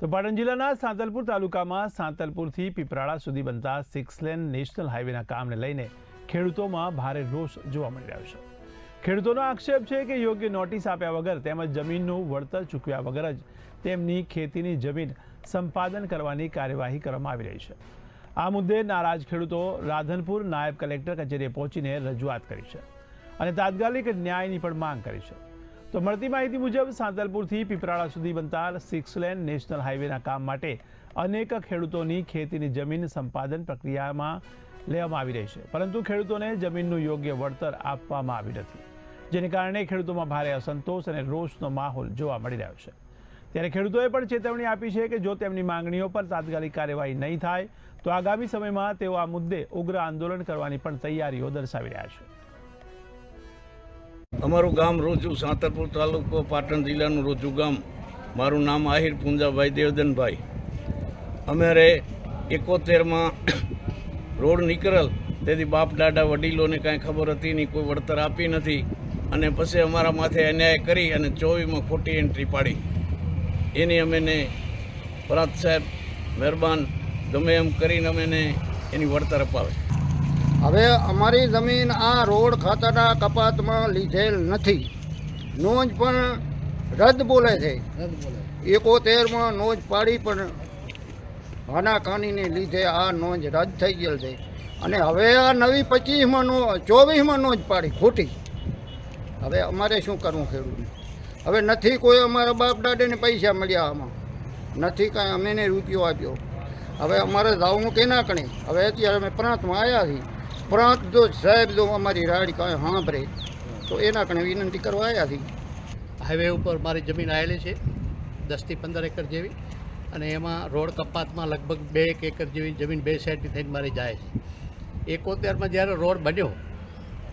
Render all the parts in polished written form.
તો પાટણ જિલ્લાના સાંતલપુર તાલુકામાં સાંતલપુરથી પીપરાળા સુધી બનતા 6 લેન નેશનલ હાઈવેના કામને લઈને ખેડૂતોમાં ભારે રોષ જોવા મળી રહ્યો છે। ખેડૂતોનો આક્ષેપ છે કે યોગ્ય નોટિસ આપ્યા વગર તેમજ જમીનનું વળતર ચૂકવ્યા વગર જ તેમની ખેતીની જમીન સંપાદન કરવાની કાર્યવાહી કરવામાં આવી રહી છે। આ મુદ્દે નારાજ ખેડૂતો રાધનપુર નાયબ કલેક્ટર કચેરીએ પહોંચીને રજૂઆત કરી છે અને તાત્કાલિક ન્યાયની પણ માંગ કરી છે। તો મળતી માહિતી મુજબ સાંતલપુરથી પીપરાળા સુધી બનતા 6 લેન નેશનલ હાઈવેના કામ માટે અનેક ખેડૂતોની ખેતીની જમીન સંપાદન પ્રક્રિયામાં લેવામાં આવી રહી છે, પરંતુ ખેડૂતોને જમીનનું યોગ્ય વળતર આપવામાં આવ્યું નથી, જેને કારણે ખેડૂતોમાં ભારે અસંતોષ અને રોષનો માહોલ જોવા મળી રહ્યો છે। ત્યારે ખેડૂતોએ પણ ચેતવણી આપી છે કે જો તેમની માંગણીઓ પર તાત્કાલિક કાર્યવાહી નહીં થાય તો આગામી સમયમાં તેઓ આ મુદ્દે ઉગ્ર આંદોલન કરવાની પણ તૈયારીઓ દર્શાવી રહ્યા છે। અમારું ગામ રોજુ, સાંતલપુર તાલુકો, પાટણ જિલ્લાનું રોજુ ગામ। મારું નામ આહિર પુંજાભાઈ દેવદનભાઈ। અમારે 71માં રોડ નીકળેલ તેથી બાપ દાદા વડીલોને કાંઈ ખબર હતી નહીં, કોઈ વળતર આપી નથી અને પછી અમારા માથે અન્યાય કરી અને 24માં ખોટી એન્ટ્રી પાડી। એની અમેને પ્રાંત સાહેબ મહેરબાન ગમે એમ કરીને અમેને એની વળતર અપાવે। હવે અમારી જમીન આ રોડ ખાતાના કપાતમાં લીધેલ નથી, નોંધ પણ રદ બોલે છે। 71માં નોંધ પાડી પણ હાનાકાનીને લીધે આ નોંધ રદ થઈ ગયેલ છે અને હવે આ નવી 25માં 24માં નોંધ પાડી ખોટી। હવે અમારે શું કરવું ખેડૂતને? હવે નથી કોઈ અમારા બાપ દાદાને પૈસા મળ્યા, આમાં નથી કાંઈ અમેને રૂપિયો આપ્યો। હવે અમારે જવું કેના કણે? હવે અત્યારે અમે પ્રાંતમાં આવ્યા છીએ। પ્રાંત જો સાહેબ જો અમારી રાડ કાંઈ સાંભળે તો એના કણે વિનંતી કરવા આવ્યા છીએ। હાઈવે ઉપર મારી જમીન આવેલી છે 10 થી 15 એકર જેવી, અને એમાં રોડ કપાતમાં લગભગ 2 એકર જેવી જમીન બે સાઈડથી થઈને મારી જાય છે। 71માં જ્યારે રોડ બન્યો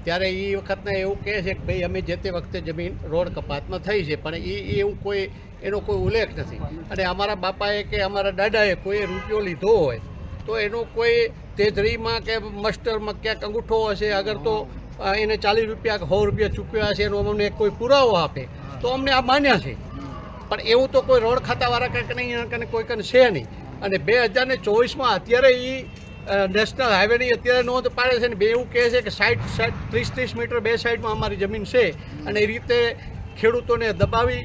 ત્યારે એ વખતને એવું કહે છે કે ભાઈ અમે જે તે વખતે જમીન રોડ કપાતમાં થઈ છે, પણ એવું કોઈ એનો કોઈ ઉલ્લેખ નથી। અને અમારા બાપાએ કે અમારા દાદાએ કોઈ રૂપિયો લીધો હોય તો એનો કોઈ તેજરીમાં કે મસ્ટરમાં ક્યાંક અંગૂઠો હશે, અગર તો એને 40 રૂપિયા કે 100 રૂપિયા ચૂકવ્યા છે એનો અમને કોઈ પુરાવો આપે તો અમને આ માન્યા છે, પણ એવું તો કોઈ રોડ ખાતાવાળા કંઈક નહીં, કંઈ કોઈ કંઈ છે નહીં। અને 2024માં અત્યારે એ નેશનલ હાઈવેની અત્યારે નોંધ પાડે છે ને બે એવું કહે છે કે 30 મીટર બે સાઈડમાં અમારી જમીન છે, અને એ રીતે ખેડૂતોને દબાવી,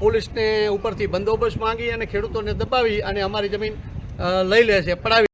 પોલીસને ઉપરથી બંદોબસ્ત માંગી અને ખેડૂતોને દબાવી અને અમારી જમીન લઈ લે છે, પડાવી